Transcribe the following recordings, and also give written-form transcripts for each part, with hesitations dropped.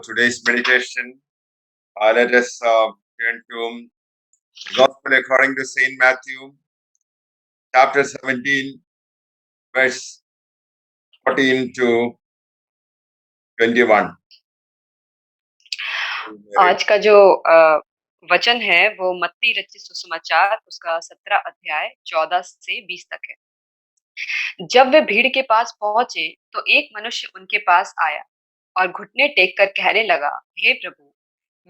For today's meditation, let us turn to the Gospel according to Saint Matthew, chapter 17, verse 14 to 21. आज का जो वचन है वो मत्ती रचित सुसमाचार उसका 17 अध्याय 14 से 20 तक है। जब वे भीड़ के पास पहुंचे तो एक मनुष्य उनके पास आया और घुटने टेक कर कहने लगा, हे प्रभु,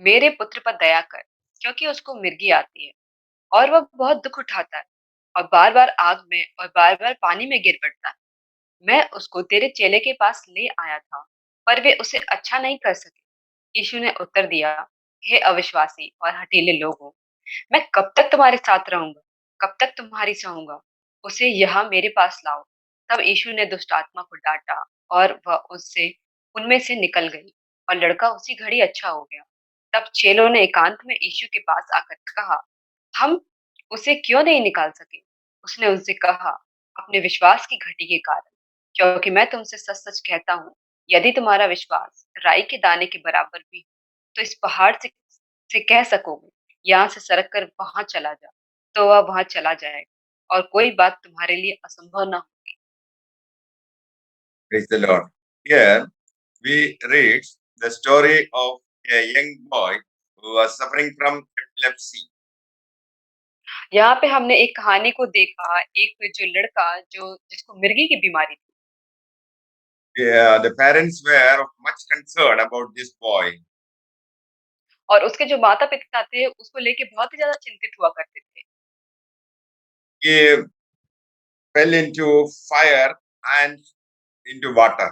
मेरे पुत्र पर दया कर, क्योंकि उसको मिर्गी आती है और वह बहुत दुख उठाता है और बार बार आग में और बार बार पानी में गिर पड़ता है। मैं उसको तेरे चेले के पास ले आया था, पर वे उसे अच्छा नहीं कर सके। यीशु ने उत्तर दिया, हे अविश्वासी और हठीले लोगों, मैं कब तक तुम्हारे साथ रहूंगा, कब तक तुम्हारी सहूंगा? उसे यहाँ मेरे पास लाओ। तब यीशु ने दुष्ट आत्मा को डांटा और वह उससे उनमें से निकल गई और लड़का उसी घड़ी अच्छा हो गया। तब चेलों ने एकांत में यीशु के पास आकर कहा, हम उसे क्यों नहीं निकाल सके? उसने उनसे कहा, अपने विश्वास की घटी के कारण, क्योंकि मैं तुमसे सच सच कहता हूँ, यदि तुम्हारा विश्वास राई के दाने के बराबर भी हो, तो इस पहाड़ से कह सकोगे, यहाँ से सरक कर वहां चला जा, तो वह वहां चला जाएगा और कोई बात तुम्हारे लिए असंभव न होगी। Praise the Lord. Here we read the story of a young boy who was suffering from epilepsy. यहाँ पे हमने एक कहानी को देखा, एक जो लड़का जो जिसको मिर्गी की बीमारी थी, The parents were much concerned about this boy. और उसके जो माता पिता थे उसको लेके बहुत ही ज्यादा चिंतित हुआ करते थे। He fell into fire and into water.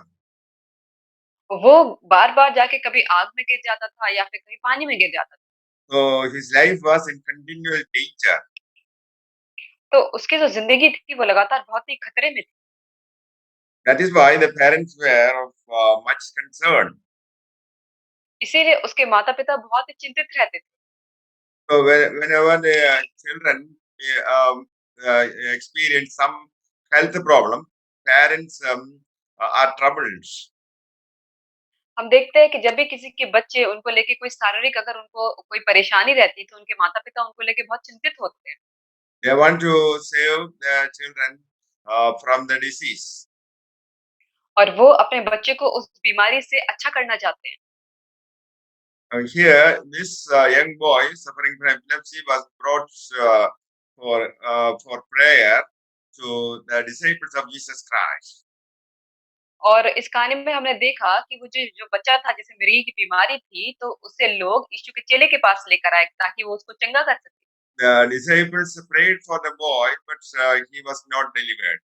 वो बार बार जाके कभी आग में गिर जाता था या फिर कभी पानी में गिर जाता था। So his life was in continual danger. तो उसकी जो जिंदगी थी वो लगातार बहुत ही खतरे में थी। That is why the parents were of much concern. इसीलिए उसके माता पिता बहुत ही चिंतित रहते थे। So whenever the children experience some health problem, parents are troubled. हम देखते हैं कि जब भी किसी के बच्चे उनको लेके कोई शारीरिक अगर उनको कोई परेशानी रहती है तो उनके माता पिता उनको लेके बहुत चिंतित होते हैं They want to save the children from the disease. और वो अपने बच्चे को उस बीमारी से अच्छा करना चाहते हैं। Here, this young boy suffering from epilepsy was brought for prayer to the disciples of Jesus Christ. और इस कहानी में हमने देखा कि वो जो जो बच्चा था जिसे मिर्गी की बीमारी थी तो उसे लोग यीशु के चेले के पास लेकर आए ताकि वो उसको चंगा कर सके। The disciples prayed for the boy, but he was not delivered.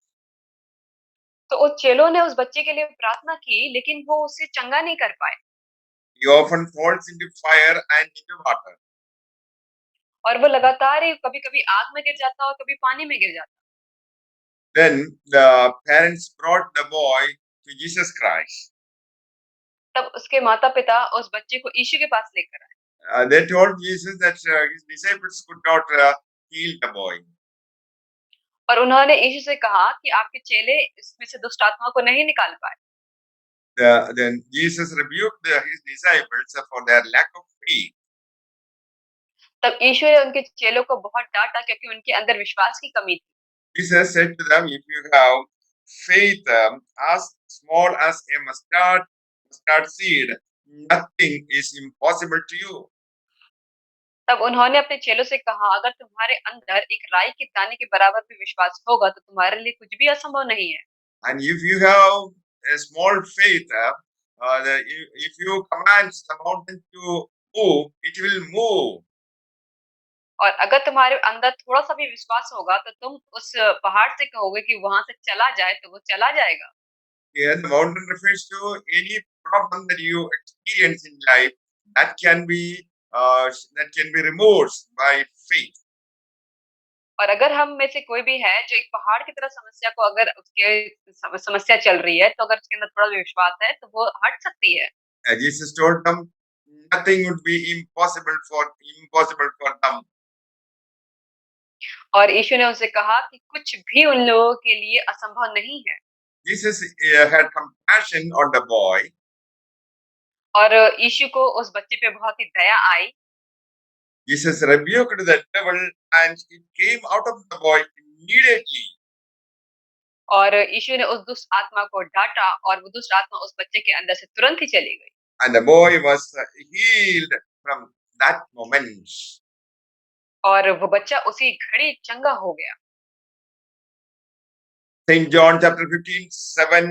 तो उस चेलों ने उस बच्चे के लिए प्रार्थना की लेकिन वो उससे चंगा नहीं कर पाए He often falls into fire and into water. और वो लगातार ही कभी-कभी आग में गिर जाता और कभी पानी में गिर जाता। Then the parents brought the boy to Jesus Christ. तब उसके माता-पिता उस बच्चे को यीशु के पास लेकर आए They told Jesus that his disciples could not heal the boy. और उन्होंने यीशु से कहा कि आपके चेले इसमें से दुष्ट आत्मा को नहीं निकाल पाए। Then Jesus rebuked his disciples for their lack of faith. तब यीशु ने उनके चेलों को बहुत डाँटा क्योंकि उनके अंदर विश्वास की कमी थी। Jesus said to them, if you have faith as small as a mustard seed, nothing is impossible to you. तब उन्होंने अपने चेलों से कहा, अगर तुम्हारे अंदर एक राई के दाने के बराबर भी विश्वास होगा तो तुम्हारे लिए कुछ भी असंभव नहीं है। And if you have a small faith, if you command the mountain to move, it will move. और अगर तुम्हारे अंदर थोड़ा-सा भी विश्वास होगा तो तुम उस पहाड़ से कहोगे कि वहाँ से चला जाए तो वो चला जाएगा। Here, the mountain refers to any problem that you experience in life that can be removed by faith. और अगर हम में से कोई भी है जो एक पहाड़ की तरह समस्या को अगर उसके समस्या चल रही है तो अगर उसके अंदर थोड़ा भी विश्वास है तो वो हट सकती है। Jesus told them nothing would be impossible for them. और यीशु ने उनसे कहा कि कुछ भी उन लोगों के लिए असंभव नहीं है। Jesus had compassion on the boy. और यीशु को उस बच्चे पे बहुत ही दया आई Jesus rebuked the devil and it came out of the boy immediately. और यीशु ने उस दुष्ट आत्मा को डाँटा और वो दुष्ट आत्मा उस बच्चे के अंदर से तुरंत ही चली गई। And the boy was healed from that moment. और वो बच्चा उसी घड़ी चंगा हो गया। St. John chapter 15:7,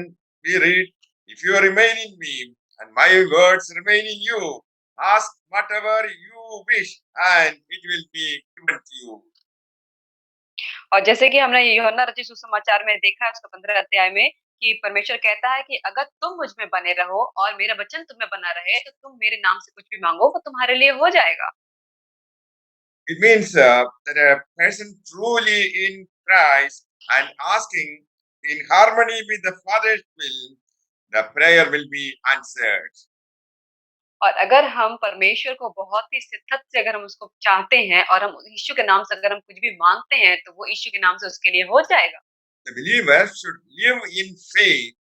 we read, if you remain in me and my words remain in you, ask whatever you wish and it will be given to you. और जैसे कि हमने यूहन्ना रचित सुसमाचार में देखा है उसका 15 अध्याय में कि परमेश्वर कहता है कि अगर तुम मुझ में बने रहो और मेरा वचन तुम में बना रहे तो तुम मेरे नाम से कुछ भी मांगो वो तुम्हारे लिए हो जाएगा। It means that a person truly in Christ and asking in harmony with the Father's will, the prayer will be answered. और अगर हम परमेश्वर को बहुत ही शिद्दत से अगर हम उसको चाहते हैं और हम यीशु के नाम से अगर हम कुछ भी माँगते हैं तो वो यीशु के नाम से उसके लिए हो जाएगा। The believer should live in faith.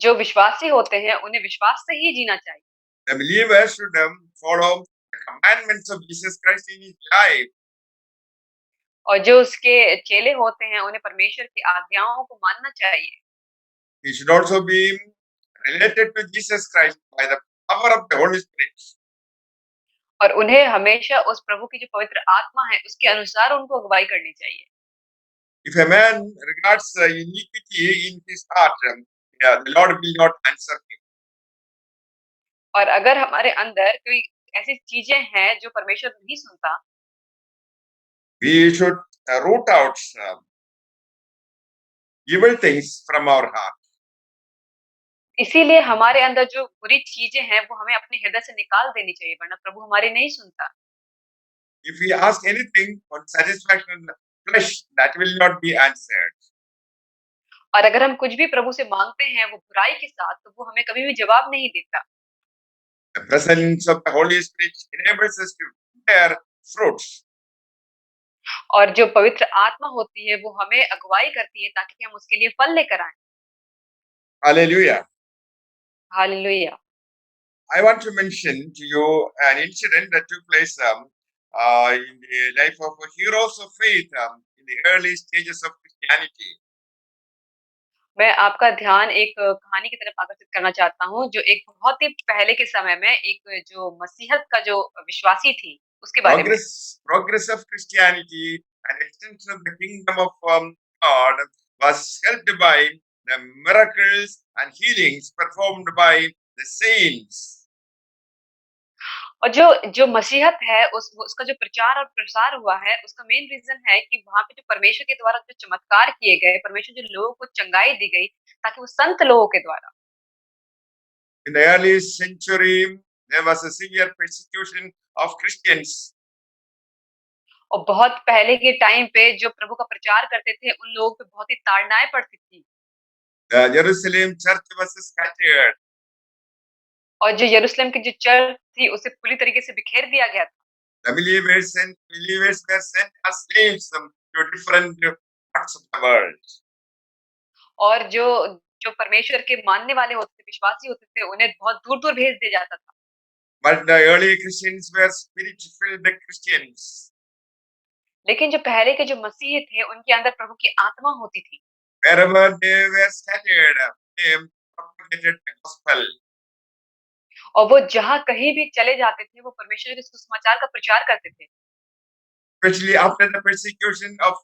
जो विश्वासी होते हैं उन्हें विश्वास से ही जीना चाहिए। The believer should follow the commandments of Jesus Christ in his life. और जो उसके चेले होते हैं उन्हें परमेश्वर की आज्ञाओं को मानना चाहिए। He should also be related to Jesus Christ by the power of the Holy Spirit. और उन्हें हमेशा उस प्रभु की जो पवित्र आत्मा है उसके अनुसार उनको अगुवाई करनी चाहिए। If a man regards iniquity in his heart, yeah, the Lord will not answer him. और अगर हमारे अंदर कोई ऐसी चीजें हैं जो परमेश्वर नहीं सुनता, We should root out evil things from our heart. इसीलिए हमारे अंदर जो बुरी चीजें हैं वो हमें अपने हृदय से निकाल देनी चाहिए वरना प्रभु हमारी नहीं सुनता। If we ask anything for satisfaction in the flesh, that will not be answered. और अगर हम कुछ भी प्रभु से मांगते हैं वो बुराई के साथ तो वो हमें कभी भी जवाब नहीं देता। The presence of the Holy Spirit enables us to bear fruits. और जो पवित्र आत्मा होती है वो हमें अगुवाई करती है ताकि हम उसके लिए फल लेकर आएँ। Hallelujah. Hallelujah! I want to mention to you an incident that took place in the life of heroes of faith in the early stages of Christianity. मैं आपका ध्यान एक कहानी की तरफ आकर्षित करना चाहता हूँ, जो एक बहुत ही पहले के समय में एक जो मसीहत का जो विश्वासी थी, उसके बारे में। Progress of Christianity and extension of the kingdom of God was helped by the miracles and healings performed by the saints. और जो जो मसीहत है उसका जो प्रचार और प्रसार हुआ है, उसका मेन रीज़न है कि वहाँ पे जो परमेश्वर के द्वारा जो चमत्कार किए गए, परमेश्वर जो लोगों को चंगाई दी गई, ताकि वो संत लोगों के द्वारा। In the early century, there was a severe persecution of Christians. और बहुत पहले के टाइम पे जो प्रभु का प्रचार करते थे, उन लोगों पे बहुत ही ताड़नाएँ पड़ती थी। The Jerusalem church was scattered. और जो यरूशलेम की जो चर्च थी, उसे पूरी तरीके से बिखेर दिया गया था। The believers were sent as slaves to different parts of the world. और जो जो परमेश्वर के मानने वाले होते थे, विश्वासी होते थे, उन्हें बहुत दूर-दूर भेज दिया जाता था। But the early Christians were spirit-filled Christians. लेकिन जो पहले के जो मसीही थे, उनके अंदर प्रभु की आत्मा होती थी। Wherever they were scattered, they propagated the gospel. और वो जहाँ कहीं भी चले जाते थे, वो परमेश्वर के सुसमाचार का प्रचार करते थे। Especially after the persecution of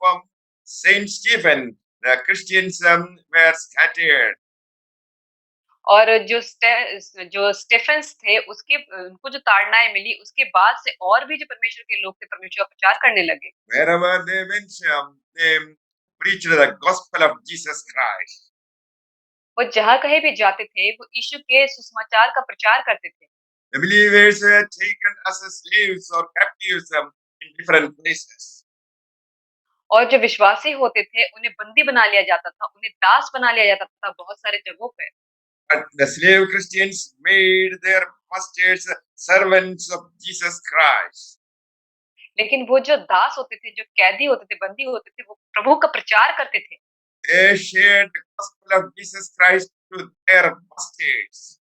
Saint Stephen, the Christians were scattered. और जो स्टेफेंस थे, उनको जो ताड़नाएँ मिली, उसके बाद से और भी जो परमेश्वर के लोग थे, परमेश्वर का प्रचार करने लगे। Wherever they went, they preached the gospel of Jesus Christ. वो जहाँ कहीं भी जाते थे, वो यीशु के सुसमाचार का प्रचार करते थे। The believers were taken as slaves or captives in different places. और जो विश्वासी होते थे, उन्हें बंदी बना लिया जाता था, उन्हें दास बना लिया जाता था बहुत सारे जगहों पे। But the slave Christians made their masters servants of Jesus Christ. लेकिन वो जो दास होते थे, जो कैदी होते थे, बंदी होते थे, वो प्रभु का प्रचार करते थे। They shared the gospel of Jesus Christ to their masters.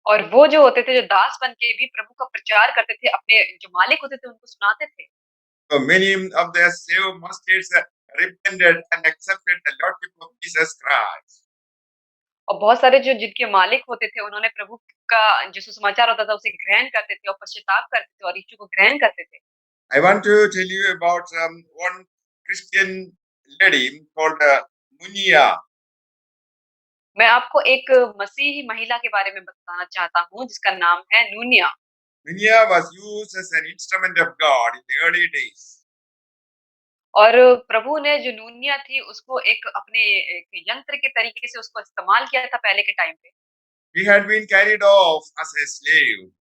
और वो जो होते थे, जो दास बन के भी प्रभु का प्रचार करते थे, अपने जो मालिक होते थे उनको सुनाते थे। So many of the saved masters repented and accepted the Lordship of Jesus Christ. और बहुत सारे जो जिनके मालिक होते थे, उन्होंने प्रभु का जो सुसमाचार होता था, उसे ग्रहण करते थे और पश्चाताप करते थे और यीशु को ग्रहण करते थे। I want to tell you about one Christian lady called Munia. मैं आपको एक मसीही महिला के बारे में बताना चाहता हूँ, जिसका नाम है Nunia. Munia was used as an instrument of God in the early days. और प्रभु ने जो नूनिया थी, उसको एक अपने एक यंत्र के तरीके से उसको इस्तेमाल किया था पहले के टाइम पे। He had been carried off as a slave.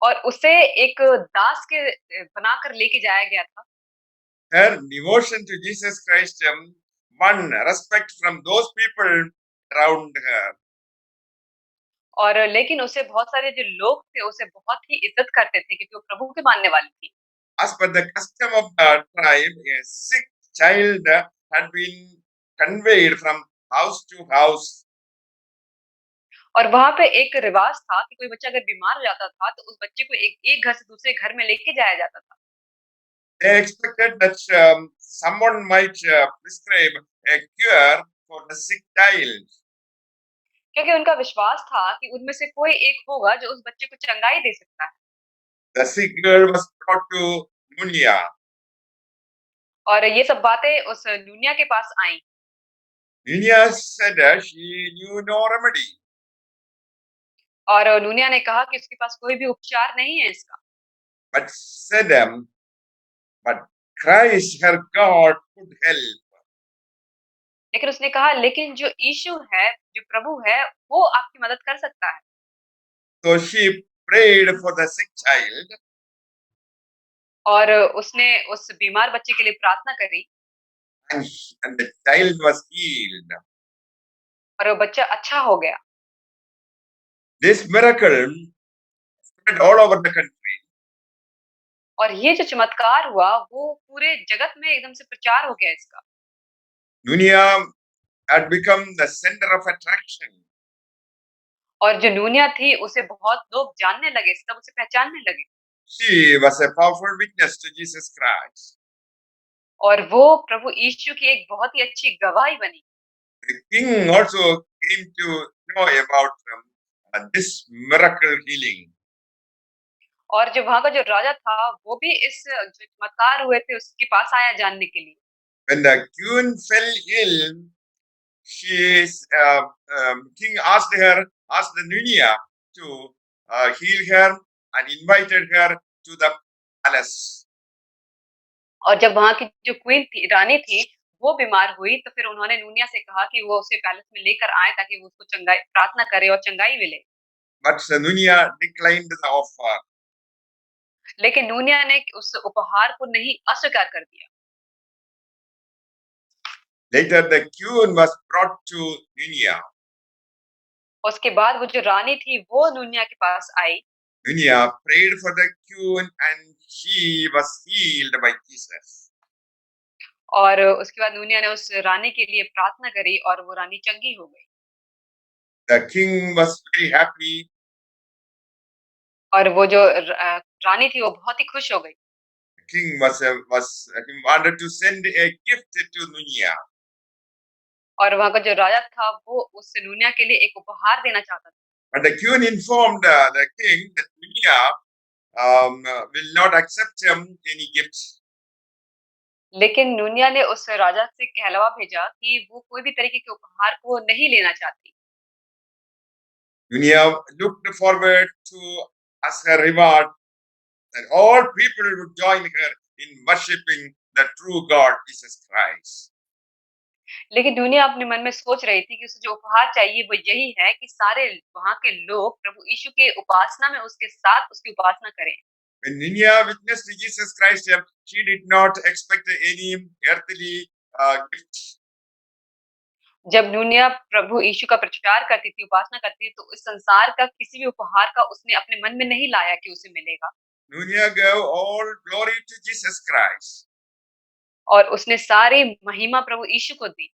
और उसे एक दास के बनाकर लेके जाया गया था। Her devotion to Jesus Christ won respect from those people around her. और लेकिन उसे बहुत सारे जो लोग थे, उसे बहुत ही इज़्ज़त करते थे क्योंकि वो प्रभु के मानने वाली थी। As per the custom of the tribe, a sick child had been conveyed from house to house. और वहाँ पे एक रिवाज था कि कोई बच्चा अगर बीमार हो जाता था, तो उस बच्चे को एक एक घर से दूसरे घर में लेके जाया जाता था। They expected that someone might prescribe a cure for the sick child. क्योंकि उनका विश्वास था कि उनमें से कोई एक होगा जो उस बच्चे को चंगाई दे सकता है। The sick girl was brought to Munia. और ये सब बातें उस दुनिया के पास आईं। Munia said she knew no remedy. और नूनिया ने कहा कि उसके पास कोई भी उपचार नहीं है इसका। But said but Christ, her God, could help. लेकिन उसने कहा लेकिन जो यीशु है, जो प्रभु है, वो आपकी मदद कर सकता है। So she prayed for the sick child, और उसने उस बीमार बच्चे के लिए प्रार्थना करी and, and the child was healed. और वो बच्चा अच्छा हो गया। This miracle spread all over the country. और ये जो चमत्कार हुआ, वो पूरे जगत में एकदम से प्रचार हो गया इसका। Dunia had become the center of attraction. और जो नूनिया थी, उसे बहुत लोग जानने लगे, सब उसे पहचानने लगे। She was a powerful witness to Jesus Christ. और वो प्रभु यीशु की एक बहुत ही अच्छी गवाही बनी। The king also came to know about this miracle healing. और जो वहाँ का जो राजा था, वो भी इस जो चमत्कार हुए थे, उसके पास आया जानने के लिए। When the queen fell ill, king asked the Nunia to heal her and invited her to the palace. और जब वहाँ की जो क्वीन थी, रानी थी, वो बीमार हुई, तो फिर उन्होंने नूनिया से कहा कि वो उसे पैलेस में लेकर आए ताकि वो उसको चंगाई प्रार्थना करे और चंगाई मिले। But Nunia declined the offer. लेकिन नूनिया ने उस उपहार को नहीं अस्वीकार कर दिया। Later, the queen was brought to Nunia. उसके बाद वो जो रानी थी, वो नूनिया के पास आई Nunia prayed for the queen and she was healed by Jesus. और उसके बाद नूनिया ने उस रानी के लिए प्रार्थना करी और वो रानी चंगी हो गई। The king was very happy. और वो जो रानी थी, वो बहुत ही खुश हो गई। The king he wanted to send a gift to Nunia. और वहाँ का जो राजा था, वो उस नूनिया के लिए एक उपहार देना चाहता था। But the queen informed the king that Nunia will not accept any gifts. लेकिन नूनिया ने उस राजा से कहलवा भेजा कि वो कोई भी तरीके के उपहार को नहीं लेना चाहती। Nunia looked forward to as her reward that all people would join her in worshipping the true God Jesus Christ. लेकिन दुनिया अपने मन में सोच रही थी कि उसे जो उपहार चाहिए वो यही है कि सारे वहाँ के लोग प्रभु यीशु के उपासना में उसके साथ उसकी उपासना करें। When Nunia witnessed Jesus Christ, she did not expect any earthly gift. जब दुनिया प्रभु यीशु का प्रचार करती थी, उपासना करती थी, तो इस संसार का किसी भी उपहार का उसने अपने मन में नहीं लाया कि उसे मिलेगा। Nunia gave all glory to Jesus Christ. और उसने सारी महिमा प्रभु यीशु को दी।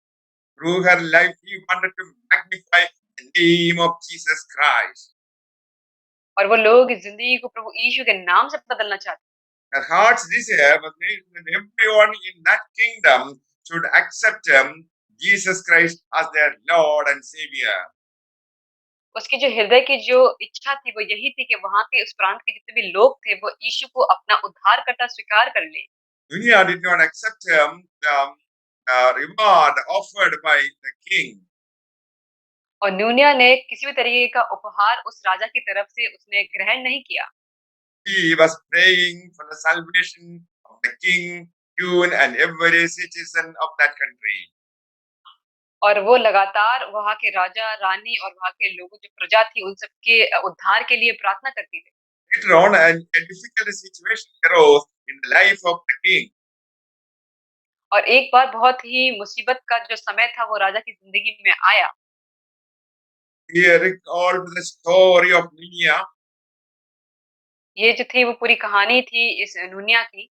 Through her life, he wanted to magnify the name of Jesus Christ. और वो लोग इस ज़िंदगी को प्रभु यीशु के नाम से बदलना चाहते हैं। Their hearts desire that everyone in that kingdom should accept Jesus Christ as their Lord and Savior. उसके जो हृदय की जो इच्छा थी वो यही थी कि वहाँ के उस प्रांत के जितने भी लोग थे वो यीशु को अपना उद्धारकर्ता स्वीकार कर लें। Dunya did not accept the reward offered by the king. और न्यूनिया ने किसी भी तरीके का उपहार उस राजा की तरफ से उसने ग्रहण नहीं किया। He was praying for the salvation of the king, queen, and every citizen of that country. और वो लगातार वहाँ के राजा, रानी और वहाँ के लोगों जो प्रजा थी उन सबके उद्धार के लिए प्रार्थना करती थी। Later on, a difficult situation arose in the life of the king. और एक बार बहुत ही मुसीबत का जो समय था वो राजा की ज़िंदगी में आया। He recalled the story of Ninia ये जो थी वो पूरी कहानी थी इस नुनिया की।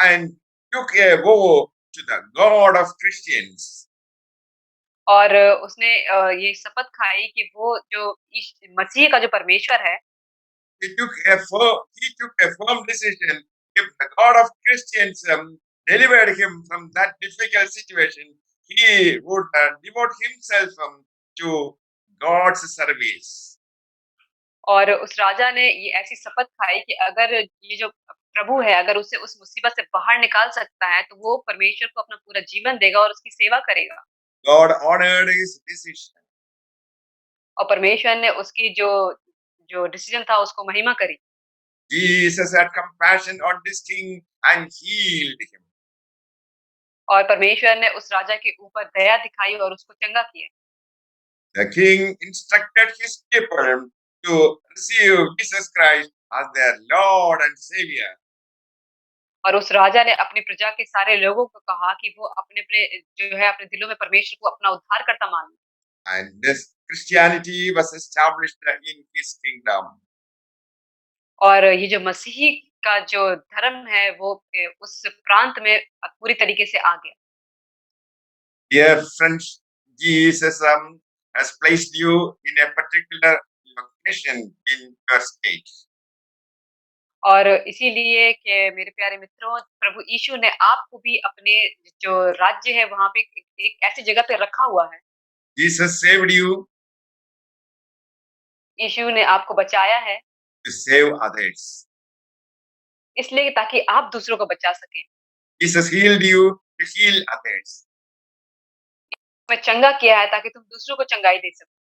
and took a vow to the God of Christians. और उसने ये शपथ खाई कि वो जो मसीह का जो परमेश्वर है, He took a firm decision. If the God of Christians delivered him from that difficult situation, he would devote himself to God's service. और उस राजा ने ये ऐसी शपथ खाई कि अगर ये जो प्रभु है, अगर उसे उस मुसीबत से बाहर निकाल सकता है, तो वो परमेश्वर को अपना पूरा जीवन देगा और उसकी सेवा करेगा। God honored his decision. और परमेश्वर ने उसकी जो जो डिसीजन था उसको महिमा करी। Jesus had compassion on this king and healed him. और परमेश्वर ने उस राजा के ऊपर दया दिखाई और उसको चंगा किया। The king instructed his people to receive Jesus Christ as their Lord and Savior. और उस राजा ने अपनी प्रजा के सारे लोगों को कहा कि वो अपने-अपने जो है अपने दिलों में परमेश्वर को अपना उद्धारकर्ता मान लें। And this Christianity was established in his kingdom. और ये जो मसीही का जो धर्म है वो उस प्रांत में पूरी तरीके से आ गया। Dear friends, Jesus has placed you in a particular location in your state. और इसीलिए कि मेरे प्यारे मित्रों, प्रभु यीशु ने आपको भी अपने जो राज्य है वहाँ पे एक ऐसी जगह पे रखा हुआ है। Jesus saved you यीशु ने आपको बचाया है to save others. इसलिए ताकि आप दूसरों को बचा सकें। Jesus healed you to heal others. मैं चंगा किया है ताकि तुम दूसरों को चंगाई दे सको।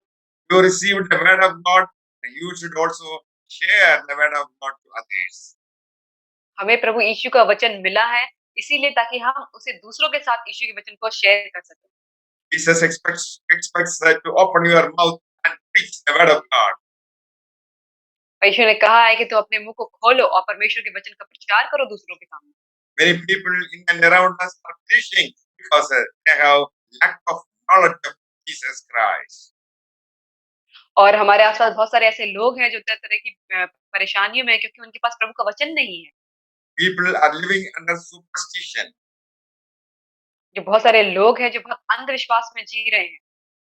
You received the word of God, and you should also share the word of God to others. हमें प्रभु यीशु का वचन मिला है, इसीलिए ताकि हम उसे दूसरों के साथ यीशु के वचन को शेयर कर सकें। Jesus expects to open your mouth and preach the word of God. यीशु ने कहा है कि तुम अपने मुंह को खोलो और परमेश्वर के वचन का प्रचार करो दूसरों के सामने। Many people in and around us are preaching because they have lack of knowledge of Jesus Christ. और हमारे आस-पास बहुत सारे ऐसे लोग हैं जो तरह-तरह की परेशानियों में हैं क्योंकि उनके पास प्रभु का वचन नहीं है। People are living under superstition. जो बहुत सारे लोग हैं जो बहुत अंधविश्वास में जी रहे हैं।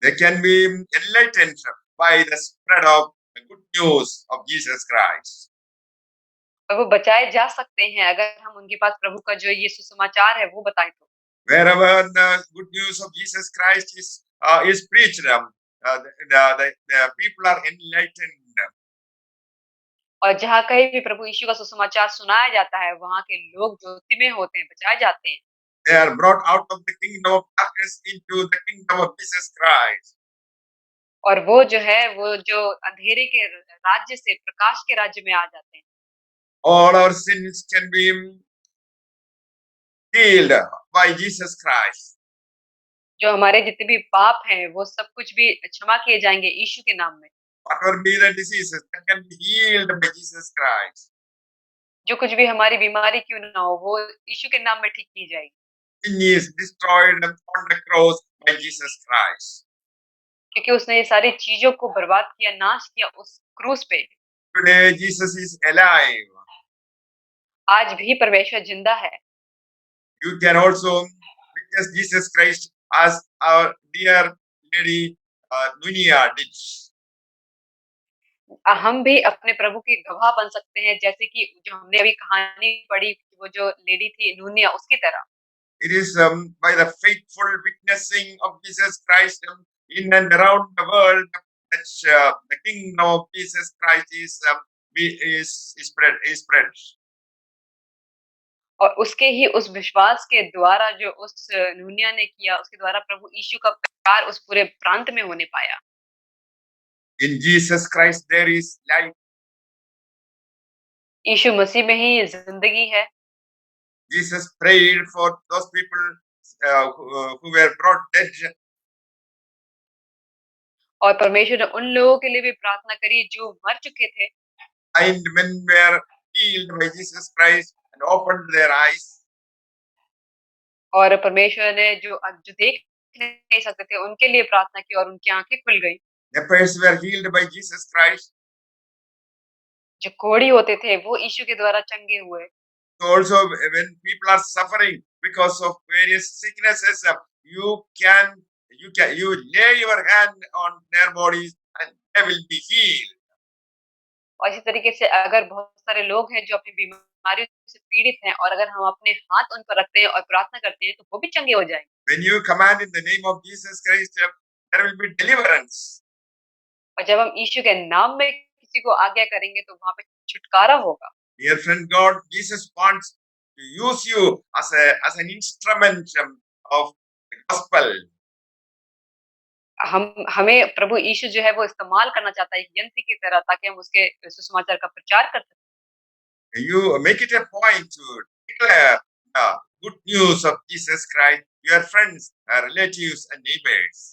They can be enlightened by the spread of the good news of Jesus Christ. और वो बचाए जा सकते हैं अगर हम उनके पास प्रभु का जो ये सुसमाचार है वो बताएँ तो। Wherever the good news of Jesus Christ is preached, the people are enlightened. और जहाँ कहीं भी प्रभु यीशु का सुसमाचार सुनाया जाता है, वहाँ के लोग ज्योति में होते हैं, बचाए जाते हैं। They are brought out of the kingdom of darkness into the kingdom of Jesus Christ. और वो जो है, वो जो अंधेरे के राज्य से प्रकाश के राज्य में आ जाते हैं। All our sins can be healed by Jesus Christ. जो हमारे जितने भी पाप हैं, वो सब कुछ भी क्षमा किए जाएँगे यीशु के नाम में। Whatever be the diseases that can be healed by Jesus Christ. जो कुछ भी हमारी बीमारी क्यों ना हो, वो यीशु के नाम में ठीक की जाएगी। Sin is destroyed on the cross by Jesus Christ. क्योंकि उसने ये सारी चीज़ों को बर्बाद किया, नाश किया उस क्रूस पे। Today Jesus is alive. आज भी परमेश्वर जिंदा है। You can also witness Jesus Christ as our dear lady Nunia did. हम भी अपने प्रभु के गवाह बन सकते हैं, जैसे कि जो हमने अभी कहानी पढ़ी, वो जो लेडी थी नूनिया, उसकी तरह। It is by the faithful witnessing of Jesus Christ in and around the world that the kingdom of Jesus Christ is spread. और उसके ही उस विश्वास के द्वारा जो उस नूनिया ने किया, उसके द्वारा प्रभु यीशु का प्रचार उस पूरे प्रांत में होने पाया। In Jesus Christ there is life. यीशु मसीह में ही ज़िंदगी है। Jesus prayed for those people who were brought dead, और परमेश्वर ने उन लोगों के लिए भी प्रार्थना करी जो मर चुके थे, and men were healed by Jesus Christ and opened their eyes. और परमेश्वर ने जो देख नहीं सकते थे, उनके लिए प्रार्थना की और उनकी आँखें खुल गई। Lepers were healed by Jesus Christ. जो कोढ़ी होते थे, वो यीशु के द्वारा चंगे हुए। So also when people are suffering because of various sicknesses, you lay your hand on their bodies and they will be healed. और इसी तरीके से अगर बहुत सारे लोग हैं जो अपनी बीमारियों से पीड़ित हैं और अगर हम अपने हाथ उन पर रखते हैं और प्रार्थना करते हैं, तो वो भी चंगे हो जाएँगे। When you command in the name of Jesus Christ, there will be deliverance. और जब हम यीशु के नाम में किसी को आज्ञा करेंगे, तो वहाँ पे छुटकारा होगा। Dear friend, Jesus wants to use you as an instrument of the gospel. हमें प्रभु यीशु जो है वो इस्तेमाल करना चाहता है एक यंत्र की तरह, ताकि हम उसके सुसमाचार का प्रचार कर सकें। You make it a point to declare the good news of Jesus Christ to your friends, relatives, and neighbors.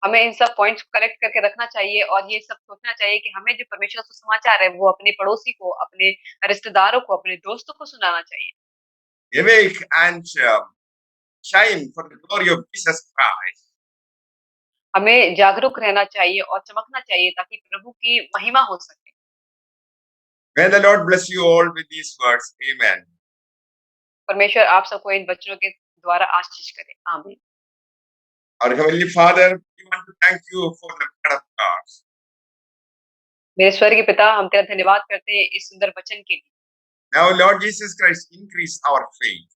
हमें इन सब पॉइंट्स को कलेक्ट करके रखना चाहिए और ये सब सोचना चाहिए कि हमें जो परमेश्वर का सुसमाचार है, वो अपने पड़ोसी को, अपने रिश्तेदारों को, अपने दोस्तों को सुनाना चाहिए। Awake and shine for the glory of Jesus Christ. हमें जागरूक रहना चाहिए और चमकना चाहिए ताकि प्रभु की महिमा हो सके। May the Lord bless you all with these words. Amen. परमेश्वर आप सबको इन वचनों के द्वारा आशीष करे। आमीन। Our Heavenly Father, we want to thank you for the word of God. मेरे स्वर्गीय पिता, हम तेरा धन्यवाद करते हैं इस सुंदर वचन के लिए। Now, Lord Jesus Christ, increase our faith.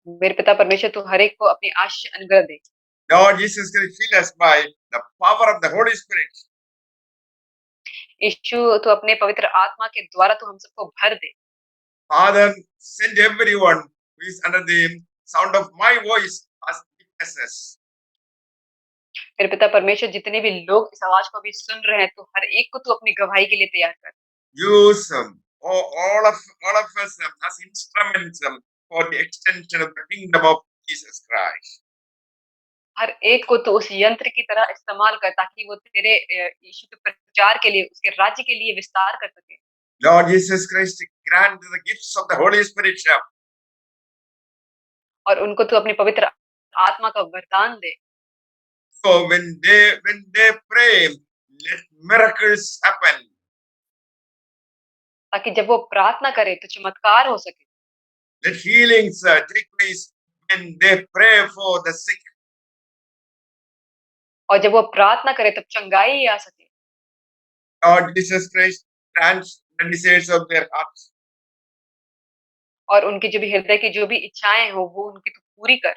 मेरे पिता परमेश्वर, तू हर एक को अपनी आशीष अनुग्रह दे। Lord Jesus Christ, fill us by the power of the Holy Spirit. यीशु, तू अपने पवित्र आत्मा के द्वारा तू हम सबको भर दे। Father, send everyone who is under the sound of my voice as witnesses. मेरे पिता परमेश्वर, जितने भी लोग इस आवाज को अभी सुन रहे हैं, तू हर एक को तू अपनी गवाही के लिए तैयार कर। Use all of us as instruments for the extension of the kingdom of Jesus Christ. हर एक को तो उस यंत्र की तरह इस्तेमाल कर, ताकि वो तेरे यीशु के प्रचार के लिए, उसके राज्य के लिए विस्तार कर सके। Lord Jesus Christ, grant the gifts of the Holy Spirit. और उनको तू अपनी पवित्र आत्मा का वरदान दे। So when they pray, let miracles happen. ताकि जब वो प्रार्थना करे तो चमत्कार हो सके। Let healings take place when they pray for the sick. और जब वो प्रार्थना करे तब चंगाई आ सके। Lord Jesus Christ, grant the desires of their hearts. और उनकी जो भी हृदय की जो भी इच्छाएं हो, वो उनकी तू पूरी कर।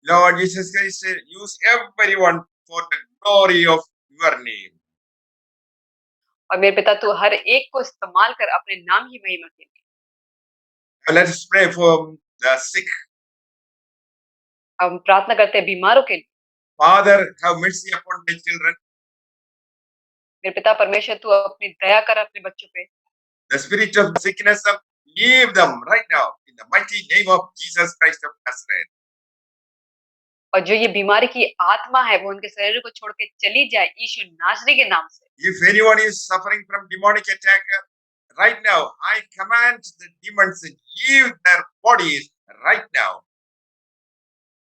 Lord Jesus Christ, use everyone for the glory of your name. और मेरे पिता, तू हर एक को इस्तेमाल कर अपने नाम की महिमा के लिए। Now let us pray for the sick. हम प्रार्थना करते हैं बीमारों के लिए। Father, have mercy upon the children. मेरे पिता परमेश्वर, तू अपनी दया कर अपने बच्चों पे। The spirit of sickness, leave them right now in the mighty name of Jesus Christ of Nazareth. और जो ये बीमारी की आत्मा है, वो उनके शरीर को छोड़ के चली जाए यीशु नासरी के नाम से। If anyone is suffering from demonic attack, right now, I command the demons to leave their bodies right now.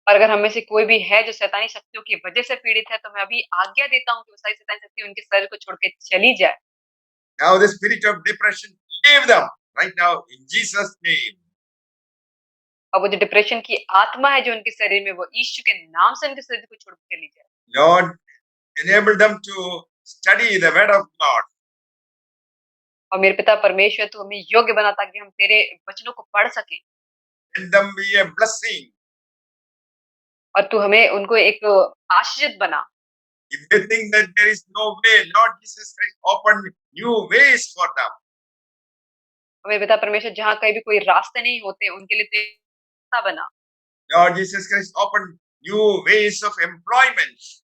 और अगर हम में से कोई भी है जो शैतानी शक्तियों की वजह से पीड़ित है, तो मैं अभी आज्ञा देता हूँ कि वो सारी शैतानी शक्ति उनके शरीर को छोड़ के चली जाए। Now the spirit of depression, leave them right now in Jesus' name. और वो जो डिप्रेशन की आत्मा है जो उनके शरीर में, वो यीशु के नाम से उनके शरीर को छोड़ के चली जाए। Lord, enable them to study the word of God. और मेरे पिता परमेश्वर, तू हमें योग्य बना ताकि हम तेरे वचनों को पढ़ सकें, Let them be a blessing. और तू हमें उनको एक आशीषित बना। If they think that there is no way, Lord Jesus Christ opened new ways for them. और मेरे पिता परमेश्वर, जहाँ कहीं भी कोई रास्ते नहीं होते, उनके लिए तू रास्ता बना। Lord Jesus Christ opened new ways of employment.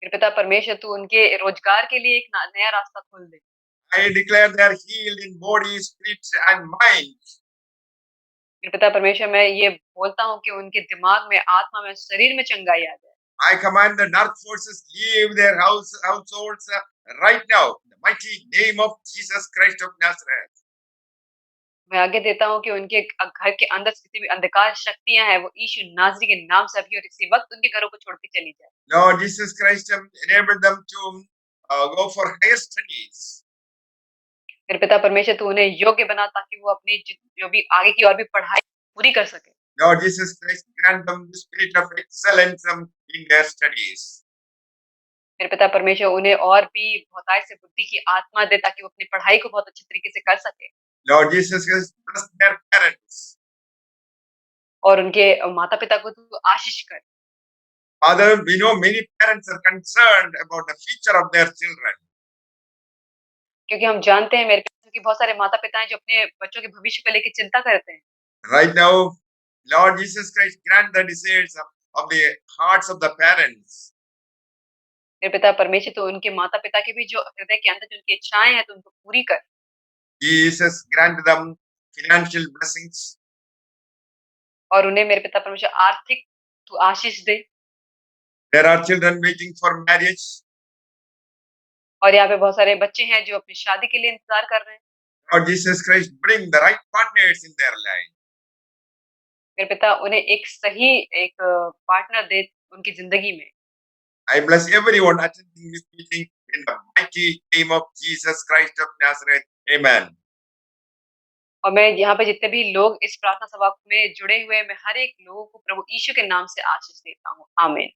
मेरे पिता परमेश्वर, तू उनके रोजगार के लिए एक नया रास्ता खोल दे। I declare they are healed in body, spirit, and mind. मेरे पिता परमेश्वर, मैं ये बोलता हूँ कि उनके दिमाग में, आत्मा में, शरीर में चंगाई आ जाए। I command the dark forces leave their households right now. In the mighty name of Jesus Christ of Nazareth. मैं आगे देता हूँ कि उनके घर के अंदर जितनी भी अंधकार शक्तियाँ हैं, वो यीशु नाज़री के नाम से अभी और इसी वक्त उनके घरों को छोड़ के चली जाए। Lord Jesus Christ enabled them to go for higher studies. मेरे पिता परमेश्वर, तू उन्हें योग्य बना ताकि वो अपनी जो भी आगे की और भी पढ़ाई पूरी कर सके। Lord Jesus Christ grant them the spirit of excellence in their studies. मेरे पिता परमेश्वर, उन्हें और भी बहुतायत से बुद्धि की आत्मा दे ताकि वो अपनी पढ़ाई को बहुत अच्छे तरीके से कर सके। Lord Jesus Christ bless their parents. और उनके माता-पिता को तू आशीष कर। Father, we know many parents are concerned about the future of their children. क्योंकि हम जानते हैं मेरे पिता कि बहुत सारे माता-पिता हैं जो अपने बच्चों के भविष्य को लेके चिंता करते हैं। Right now, Lord Jesus Christ grant the desires of the hearts of the parents. मेरे पिता परमेश्वर, तो उनके माता-पिता के भी जो हृदय के अंदर जो उनकी इच्छाएँ हैं, तो उनको पूरी कर। Jesus grant them financial blessings. और उन्हें मेरे पिता परमेश्वर आर्थिक तू आशीष दे। There are children waiting for marriage. और यहाँ पे बहुत सारे बच्चे हैं जो अपनी शादी के लिए इंतज़ार कर रहे हैं। Lord Jesus Christ bring the right partners in their life. मेरे पिता उन्हें एक सही एक पार्टनर दे उनकी ज़िंदगी में। I bless everyone attending this meeting in the mighty name of Jesus Christ of Nazareth. Amen. और मैं यहाँ पे जितने भी लोग इस प्रार्थना सभा में जुड़े हुए हैं, मैं हर एक लोगों को प्रभु यीशु के नाम से आशीष देता हूँ। आमीन।